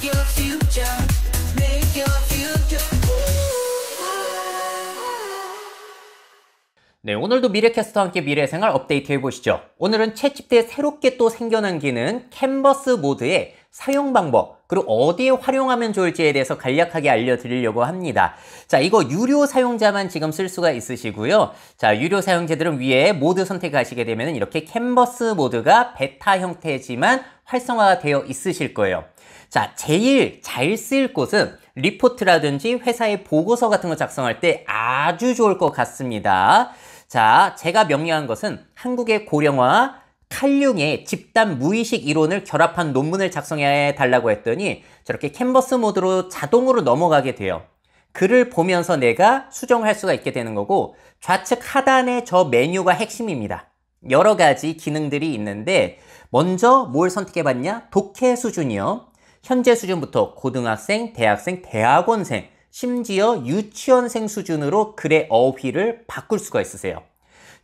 your future. Make your future. 네, 오늘도 미래캐스터와 함께 미래생활 업데이트 해보시죠. 오늘은 챗GPT에 새롭게 또 생겨난 기능 캔버스 모드의 사용 방법, 그리고 어디에 활용하면 좋을지에 대해서 간략하게 알려드리려고 합니다. 자, 이거 유료 사용자만 지금 쓸 수가 있으시고요. 자, 유료 사용자들은 위에 모드 선택하시게 되면 이렇게 캔버스 모드가 베타 형태지만 활성화가 되어 있으실 거예요. 자, 제일 잘 쓸 곳은 리포트라든지 회사의 보고서 같은 거 작성할 때 아주 좋을 것 같습니다. 자, 제가 명료한 것은 한국의 고령화, 칼융의 집단 무의식 이론을 결합한 논문을 작성해 달라고 했더니 저렇게 캔버스 모드로 자동으로 넘어가게 돼요. 글을 보면서 내가 수정할 수가 있게 되는 거고, 좌측 하단의 저 메뉴가 핵심입니다. 여러 가지 기능들이 있는데 먼저 뭘 선택해봤냐? 독해 수준이요. 현재 수준부터 고등학생, 대학생, 대학원생, 심지어 유치원생 수준으로 글의 어휘를 바꿀 수가 있으세요.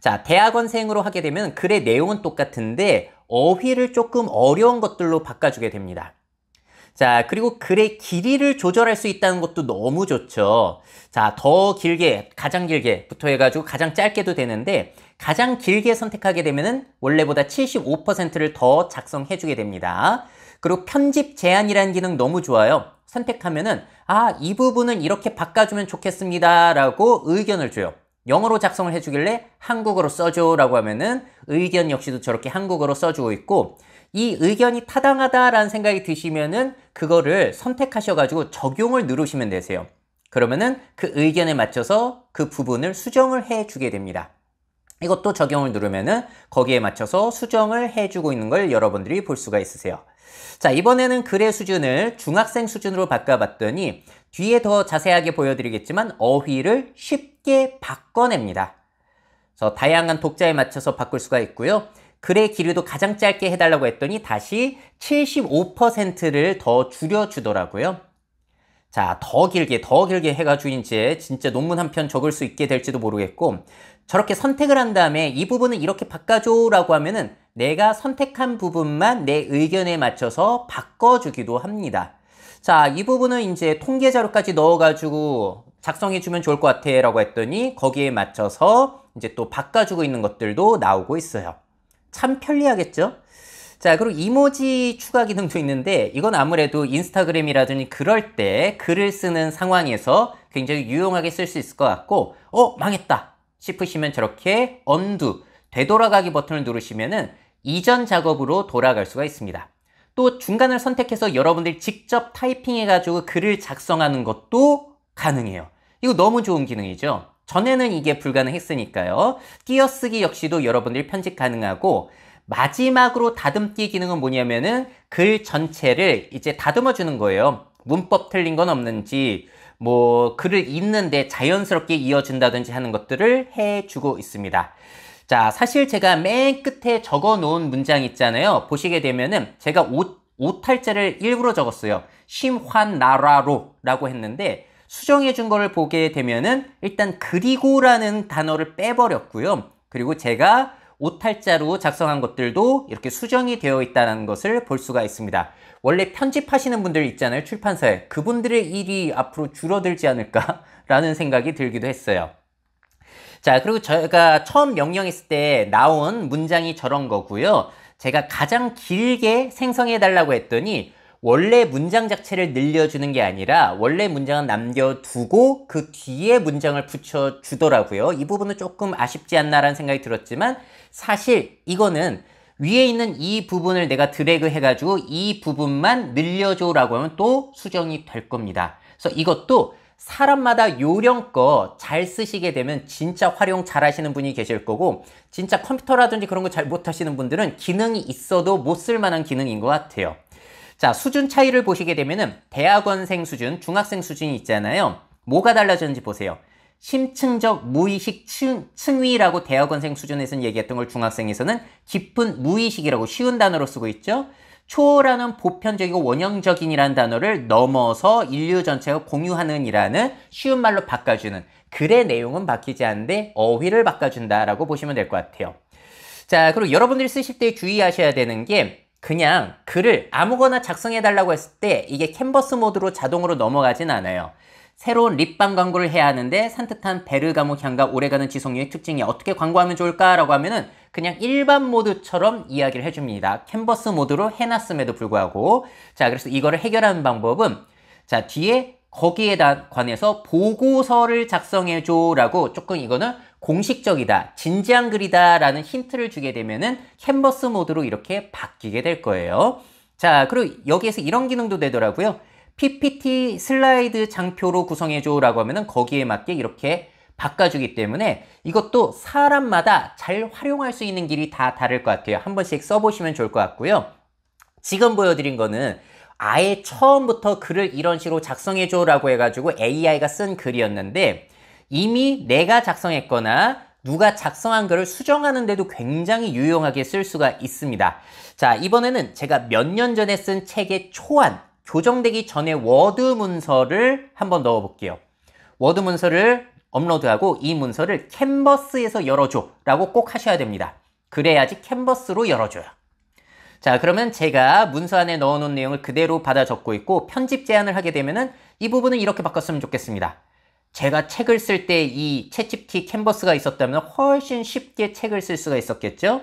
자, 대학원생으로 하게 되면 글의 내용은 똑같은데 어휘를 조금 어려운 것들로 바꿔주게 됩니다. 자, 그리고 글의 길이를 조절할 수 있다는 것도 너무 좋죠. 자, 더 길게, 가장 길게부터 해가지고 가장 짧게도 되는데 가장 길게 선택하게 되면은 원래보다 75%를 더 작성해주게 됩니다. 그리고 편집 제한이라는 기능 너무 좋아요. 선택하면은 이 부분은 이렇게 바꿔주면 좋겠습니다 라고 의견을 줘요. 영어로 작성을 해주길래 한국어로 써줘 라고 하면은 의견 역시도 저렇게 한국어로 써주고 있고, 이 의견이 타당하다라는 생각이 드시면은 그거를 선택하셔가지고 적용을 누르시면 되세요. 그러면은 그 의견에 맞춰서 그 부분을 수정을 해주게 됩니다. 이것도 적용을 누르면은 거기에 맞춰서 수정을 해주고 있는 걸 여러분들이 볼 수가 있으세요. 자, 이번에는 글의 수준을 중학생 수준으로 바꿔봤더니 뒤에 더 자세하게 보여드리겠지만 어휘를 쉽게 바꿔냅니다. 그래서 다양한 독자에 맞춰서 바꿀 수가 있고요. 글의 길이도 가장 짧게 해달라고 했더니 다시 75%를 더 줄여주더라고요. 자, 더 길게 해가지고 이제 진짜 논문 한 편 적을 수 있게 될지도 모르겠고, 저렇게 선택을 한 다음에 이 부분은 이렇게 바꿔줘 라고 하면은 내가 선택한 부분만 내 의견에 맞춰서 바꿔주기도 합니다. 자, 이 부분은 이제 통계 자료까지 넣어가지고 작성해주면 좋을 것 같아 라고 했더니 거기에 맞춰서 이제 또 바꿔주고 있는 것들도 나오고 있어요. 참 편리하겠죠? 자, 그리고 이모지 추가 기능도 있는데 이건 아무래도 인스타그램이라든지 그럴 때 글을 쓰는 상황에서 굉장히 유용하게 쓸 수 있을 것 같고, 망했다 싶으시면 저렇게 언두, 되돌아가기 버튼을 누르시면은 이전 작업으로 돌아갈 수가 있습니다. 또 중간을 선택해서 여러분들이 직접 타이핑해가지고 글을 작성하는 것도 가능해요. 이거 너무 좋은 기능이죠. 전에는 이게 불가능했으니까요. 띄어쓰기 역시도 여러분들이 편집 가능하고, 마지막으로 다듬기 기능은 뭐냐면은 글 전체를 이제 다듬어 주는 거예요. 문법 틀린 건 없는지, 뭐 글을 읽는데 자연스럽게 이어준다든지 하는 것들을 해주고 있습니다. 자, 사실 제가 맨 끝에 적어 놓은 문장 있잖아요. 보시게 되면은 제가 오탈자를 일부러 적었어요. 심환나라로 라고 했는데 수정해 준 거를 보게 되면은 일단 그리고라는 단어를 빼버렸고요. 그리고 제가 오탈자로 작성한 것들도 이렇게 수정이 되어 있다는 것을 볼 수가 있습니다. 원래 편집하시는 분들 있잖아요, 출판사에. 그분들의 일이 앞으로 줄어들지 않을까라는 생각이 들기도 했어요. 자, 그리고 제가 처음 명령했을 때 나온 문장이 저런 거고요. 제가 가장 길게 생성해 달라고 했더니 원래 문장 자체를 늘려주는 게 아니라 원래 문장은 남겨두고 그 뒤에 문장을 붙여주더라고요. 이 부분은 조금 아쉽지 않나라는 생각이 들었지만 사실 이거는 위에 있는 이 부분을 내가 드래그 해가지고 이 부분만 늘려줘라고 하면 또 수정이 될 겁니다. 그래서 이것도 사람마다 요령껏 잘 쓰시게 되면 진짜 활용 잘 하시는 분이 계실 거고, 진짜 컴퓨터라든지 그런 거 잘 못하시는 분들은 기능이 있어도 못 쓸만한 기능인 것 같아요. 자, 수준 차이를 보시게 되면은 대학원생 수준, 중학생 수준이 있잖아요. 뭐가 달라졌는지 보세요. 심층적 무의식 층위라고 대학원생 수준에서는 얘기했던 걸 중학생에서는 깊은 무의식이라고 쉬운 단어로 쓰고 있죠. 초월하는 보편적이고 원형적인이라는 단어를 넘어서 인류 전체가 공유하는 이라는 쉬운 말로 바꿔주는, 글의 내용은 바뀌지 않는데 어휘를 바꿔준다라고 보시면 될 것 같아요. 자, 그리고 여러분들이 쓰실 때 주의하셔야 되는 게 그냥 글을 아무거나 작성해달라고 했을 때 이게 캔버스 모드로 자동으로 넘어가진 않아요. 새로운 립밤 광고를 해야 하는데 산뜻한 베르가모 향과 오래가는 지속력의 특징이 어떻게 광고하면 좋을까라고 하면은 그냥 일반 모드처럼 이야기를 해줍니다. 캔버스 모드로 해놨음에도 불구하고. 자, 그래서 이거를 해결하는 방법은 자, 뒤에 거기에 관해서 보고서를 작성해줘 라고 조금 이거는 공식적이다, 진지한 글이다 라는 힌트를 주게 되면은 캔버스 모드로 이렇게 바뀌게 될 거예요. 자, 그리고 여기에서 이런 기능도 되더라고요. PPT 슬라이드 장표로 구성해줘 라고 하면은 거기에 맞게 이렇게 바꿔주기 때문에 이것도 사람마다 잘 활용할 수 있는 길이 다 다를 것 같아요. 한 번씩 써보시면 좋을 것 같고요. 지금 보여드린 거는 아예 처음부터 글을 이런 식으로 작성해줘 라고 해가지고 AI가 쓴 글이었는데 이미 내가 작성했거나 누가 작성한 글을 수정하는데도 굉장히 유용하게 쓸 수가 있습니다. 자, 이번에는 제가 몇 년 전에 쓴 책의 초안, 교정되기 전에 워드 문서를 한번 넣어볼게요. 워드 문서를 업로드하고 이 문서를 캔버스에서 열어줘 라고 꼭 하셔야 됩니다. 그래야지 캔버스로 열어줘요. 자, 그러면 제가 문서 안에 넣어놓은 내용을 그대로 받아 적고 있고 편집 제안을 하게 되면은 이 부분을 이렇게 바꿨으면 좋겠습니다. 제가 책을 쓸 때 이 챗GPT 캔버스가 있었다면 훨씬 쉽게 책을 쓸 수가 있었겠죠?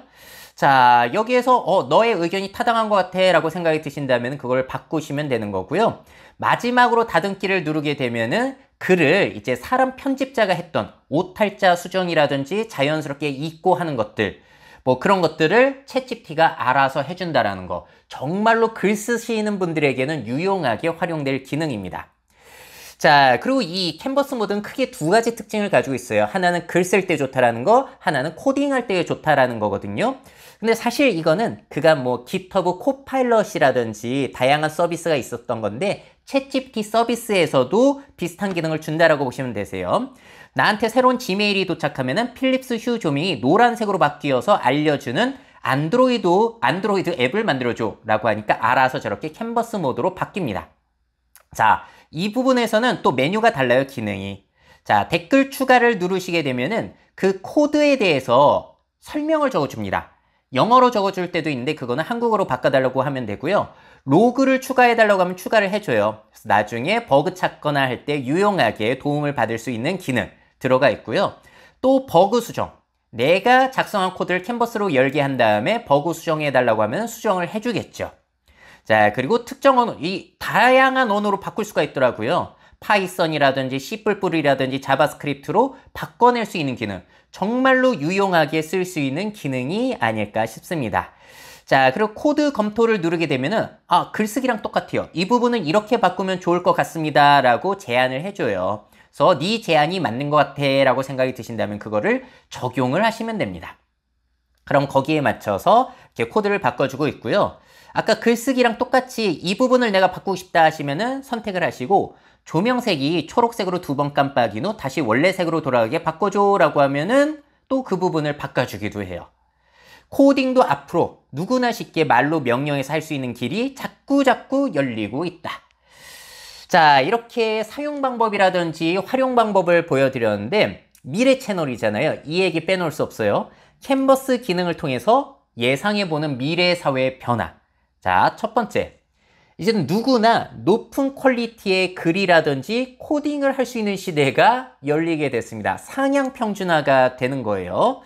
자, 여기에서 너의 의견이 타당한 것 같아 라고 생각이 드신다면 그걸 바꾸시면 되는 거고요. 마지막으로 닫음키를 누르게 되면은 글을 이제 사람 편집자가 했던 오탈자 수정이라든지 자연스럽게 읽고 하는 것들, 뭐 그런 것들을 챗GPT가 알아서 해준다라는 거, 정말로 글 쓰시는 분들에게는 유용하게 활용될 기능입니다. 자, 그리고 이 캔버스 모드는 크게 두 가지 특징을 가지고 있어요. 하나는 글 쓸 때 좋다라는 거, 하나는 코딩할 때 좋다라는 거거든요. 근데 사실 이거는 그간 뭐 GitHub 코파일럿이라든지 다양한 서비스가 있었던 건데 챗GPT 서비스에서도 비슷한 기능을 준다라고 보시면 되세요. 나한테 새로운 지메일이 도착하면은 필립스 휴 조명이 노란색으로 바뀌어서 알려주는 안드로이드 앱을 만들어줘 라고 하니까 알아서 저렇게 캔버스 모드로 바뀝니다. 자, 이 부분에서는 또 메뉴가 달라요, 기능이. 자, 댓글 추가를 누르시게 되면은 그 코드에 대해서 설명을 적어줍니다. 영어로 적어줄 때도 있는데 그거는 한국어로 바꿔달라고 하면 되고요. 로그를 추가해달라고 하면 추가를 해줘요. 그래서 나중에 버그 찾거나 할 때 유용하게 도움을 받을 수 있는 기능 들어가 있고요. 또 버그 수정. 내가 작성한 코드를 캔버스로 열게 한 다음에 버그 수정해달라고 하면 수정을 해주겠죠. 자, 그리고 특정 언어, 이 다양한 언어로 바꿀 수가 있더라고요. 파이썬이라든지 C++이라든지 자바스크립트로 바꿔낼 수 있는 기능. 정말로 유용하게 쓸 수 있는 기능이 아닐까 싶습니다. 자, 그리고 코드 검토를 누르게 되면은 글쓰기랑 똑같아요. 이 부분은 이렇게 바꾸면 좋을 것 같습니다 라고 제안을 해줘요. 그래서 네 제안이 맞는 것 같아 라고 생각이 드신다면 그거를 적용을 하시면 됩니다. 그럼 거기에 맞춰서 이렇게 코드를 바꿔주고 있고요. 아까 글쓰기랑 똑같이 이 부분을 내가 바꾸고 싶다 하시면은 선택을 하시고 조명색이 초록색으로 2번 깜빡인 후 다시 원래 색으로 돌아가게 바꿔줘 라고 하면은 또 그 부분을 바꿔주기도 해요. 코딩도 앞으로 누구나 쉽게 말로 명령해서 할 수 있는 길이 자꾸자꾸 열리고 있다. 자, 이렇게 사용 방법이라든지 활용 방법을 보여드렸는데 미래 채널이잖아요. 이 얘기 빼놓을 수 없어요. 캔버스 기능을 통해서 예상해보는 미래 사회의 변화. 자, 첫 번째. 이제는 누구나 높은 퀄리티의 글이라든지 코딩을 할 수 있는 시대가 열리게 됐습니다. 상향 평준화가 되는 거예요.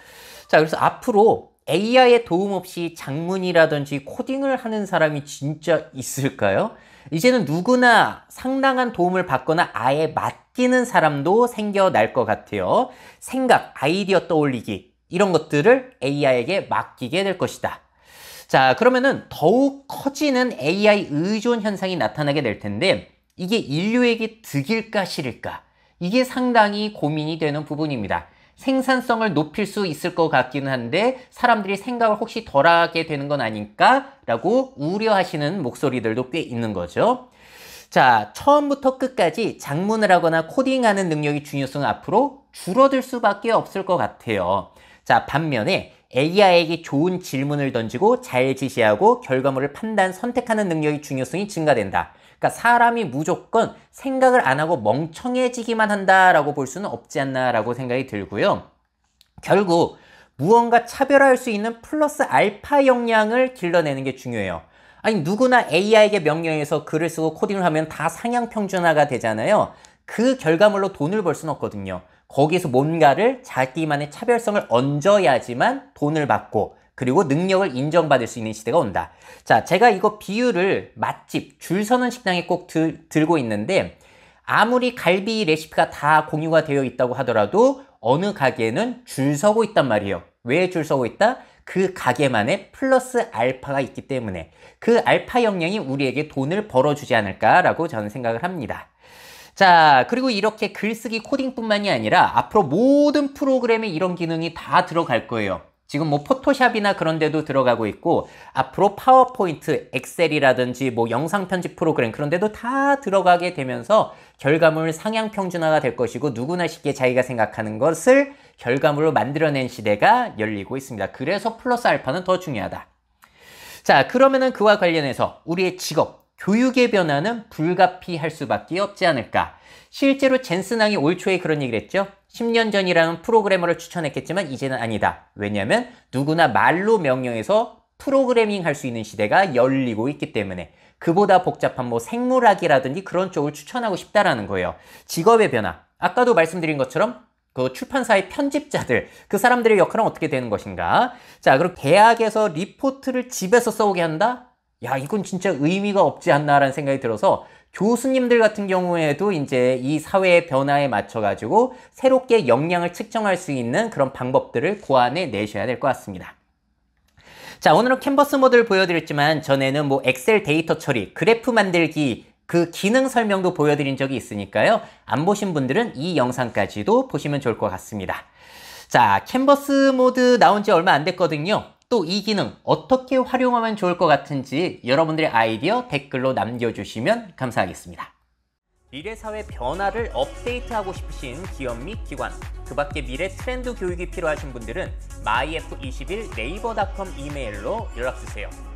자, 그래서 앞으로 AI의 도움 없이 작문이라든지 코딩을 하는 사람이 진짜 있을까요? 이제는 누구나 상당한 도움을 받거나 아예 맡기는 사람도 생겨날 것 같아요. 생각, 아이디어 떠올리기 이런 것들을 AI에게 맡기게 될 것이다. 자, 그러면은 더욱 커지는 AI 의존 현상이 나타나게 될 텐데 이게 인류에게 득일까 실일까? 이게 상당히 고민이 되는 부분입니다. 생산성을 높일 수 있을 것 같기는 한데 사람들이 생각을 혹시 덜하게 되는 건 아닐까? 라고 우려하시는 목소리들도 꽤 있는 거죠. 자, 처음부터 끝까지 작문을 하거나 코딩하는 능력의 중요성은 앞으로 줄어들 수밖에 없을 것 같아요. 자, 반면에 AI에게 좋은 질문을 던지고 잘 지시하고 결과물을 선택하는 능력의 중요성이 증가된다. 그러니까 사람이 무조건 생각을 안 하고 멍청해지기만 한다라고 볼 수는 없지 않나라고 생각이 들고요. 결국 무언가 차별화할 수 있는 플러스 알파 역량을 길러내는 게 중요해요. 아니 누구나 AI에게 명령해서 글을 쓰고 코딩을 하면 다 상향 평준화가 되잖아요. 그 결과물로 돈을 벌 수는 없거든요. 거기서 뭔가를 자기만의 차별성을 얹어야지만 돈을 받고 그리고 능력을 인정받을 수 있는 시대가 온다. 자, 제가 이거 비유를 맛집, 줄 서는 식당에 꼭 들고 있는데 아무리 갈비 레시피가 다 공유가 되어 있다고 하더라도 어느 가게는 줄 서고 있단 말이에요. 왜 줄 서고 있다? 그 가게만의 플러스 알파가 있기 때문에 그 알파 역량이 우리에게 돈을 벌어주지 않을까라고 저는 생각을 합니다. 자, 그리고 이렇게 글쓰기 코딩뿐만이 아니라 앞으로 모든 프로그램에 이런 기능이 다 들어갈 거예요. 지금 뭐 포토샵이나 그런 데도 들어가고 있고 앞으로 파워포인트, 엑셀이라든지 뭐 영상 편집 프로그램 그런 데도 다 들어가게 되면서 결과물 상향 평준화가 될 것이고 누구나 쉽게 자기가 생각하는 것을 결과물로 만들어낸 시대가 열리고 있습니다. 그래서 플러스 알파는 더 중요하다. 자, 그러면은 그와 관련해서 우리의 직업, 교육의 변화는 불가피할 수밖에 없지 않을까. 실제로 젠슨왕이 올 초에 그런 얘기를 했죠. 10년 전이라는 프로그래머를 추천했겠지만 이제는 아니다. 왜냐하면 누구나 말로 명령해서 프로그래밍 할 수 있는 시대가 열리고 있기 때문에 그보다 복잡한 뭐 생물학이라든지 그런 쪽을 추천하고 싶다라는 거예요. 직업의 변화. 아까도 말씀드린 것처럼 그 출판사의 편집자들, 그 사람들의 역할은 어떻게 되는 것인가? 자, 그리고 대학에서 리포트를 집에서 써오게 한다? 야, 이건 진짜 의미가 없지 않나라는 생각이 들어서 교수님들 같은 경우에도 이제 이 사회의 변화에 맞춰가지고 새롭게 역량을 측정할 수 있는 그런 방법들을 고안해 내셔야 될 것 같습니다. 자, 오늘은 캔버스 모드를 보여드렸지만 전에는 뭐 엑셀 데이터 처리, 그래프 만들기 그 기능 설명도 보여드린 적이 있으니까요. 안 보신 분들은 이 영상까지도 보시면 좋을 것 같습니다. 자, 캔버스 모드 나온 지 얼마 안 됐거든요. 또 이 기능 어떻게 활용하면 좋을 것 같은지 여러분들의 아이디어 댓글로 남겨주시면 감사하겠습니다. 미래사회 변화를 업데이트하고 싶으신 기업 및 기관, 그 밖에 미래 트렌드 교육이 필요하신 분들은 myf21naver.com 이메일로 연락주세요.